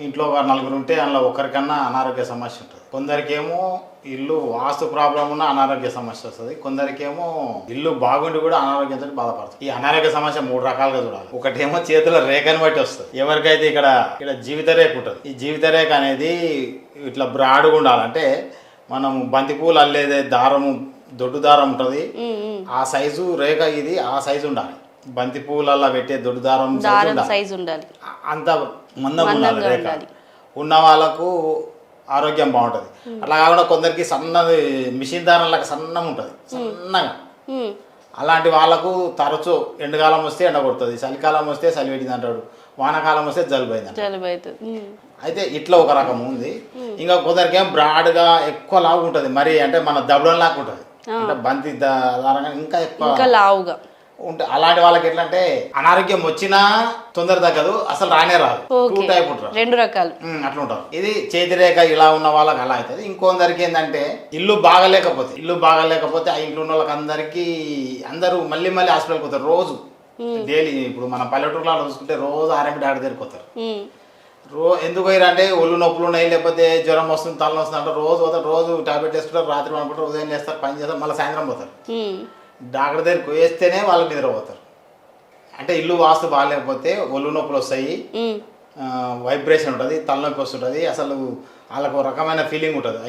ఇంట్లో ఒక నలుగురు ఉంటే అందులో ఒకరికన్నా అనారోగ్య సమస్య ఉంటుంది. కొందరికేమో ఇల్లు వాస్తు ప్రాబ్లం ఉన్న అనారోగ్య సమస్య వస్తుంది. కొందరికేమో ఇల్లు బాగుండి కూడా అనారోగ్యంతో బాధపడుతుంది. ఈ అనారోగ్య సమస్య 3 రకాలుగా చూడాలి. ఒకటేమో చేతుల రేఖని బట్టి వస్తుంది. ఎవరికైతే ఇక్కడ జీవిత రేఖ ఉంటుంది. ఈ జీవిత రేఖ అనేది ఇట్లా బ్రాడ్గా ఉండాలంటే మనం బంతిపూలు అల్లేదే దారము దొడ్డు దారం ఉంటుంది, ఆ సైజు రేఖ ఇది ఆ సైజు ఉండాలి. బంతి పూలల్లా పెట్టే దొడ్డు దారం సైజు ఉండాలి. అంత మందంగా ఉండాలి రేఖ. ఉన్న వాళ్ళకు ఆరోగ్యం బాగుంటుంది. అట్లా కాకుండా కొందరికి సన్నది మిషన్ దారంలాగా సన్నంగా ఉంటుంది, సన్నగా. అలాంటి వాళ్ళకు తరచూ ఎండాకాలం వస్తే ఎండ కొడుతుంది, చలికాలం వస్తే చలి పెట్టింది అంటాడు, వానాకాలం వస్తే జలుబు అయింది. అయితే ఇట్లా ఒక రకం ఉంది. ఇంకా కొందరికి ఏం బ్రాడ్గా ఎక్కువ లావు ఉంటుంది, మరి అంటే మన దబ్బడం లాగా ఉంటుంది, అంటే బంతి దారంగా ఇంకా ఎక్కువ లావుగా ఉంటే అలాంటి వాళ్ళకి ఎట్లా అంటే అనారోగ్యం వచ్చినా తొందర తగ్గదు, అసలు రానే రాదు. 2 టైప్ ఉంటారు, 2 రకాలు అట్లా ఉంటారు. ఇది చేతి రేఖ ఇలా ఉన్న వాళ్ళకి అలా అవుతుంది. ఇంకొందరికి ఏంటంటే ఇల్లు బాగలేకపోతే ఆ ఇంట్లో ఉన్న వాళ్ళకి అందరూ మళ్ళీ హాస్పిటల్కి పోతారు రోజు, డైలీ. ఇప్పుడు మన పల్లెటూరులో చూసుకుంటే రోజు ఆర్ఎంపీ డాక్టర్ దగ్గరికి పోతారు. ఎందుకు పోయారంటే ఒళ్ళు నొప్పులు ఉన్నాయి, లేకపోతే జ్వరం వస్తుంది, తల వస్తుంది అంటే రోజు పోతారు. రోజు టాబ్లెట్ వేసుకుంటారు, రాత్రి అనుకుంటారు, ఉదయం చేస్తారు, పని చేస్తారు, మళ్ళీ సాయంత్రం పోతారు. డాక్టర్ దగ్గరికి వేస్తేనే వాళ్ళు నిద్రపోతారు. అంటే ఇల్లు వాస్తు బాగాలేకపోతే ఒళ్ళు నొప్పులు వస్తాయి, వైబ్రేషన్ ఉంటుంది, తలనొప్పి వస్తుంటుంది, అసలు వాళ్ళకు ఒక రకమైన ఫీలింగ్ ఉంటుంది.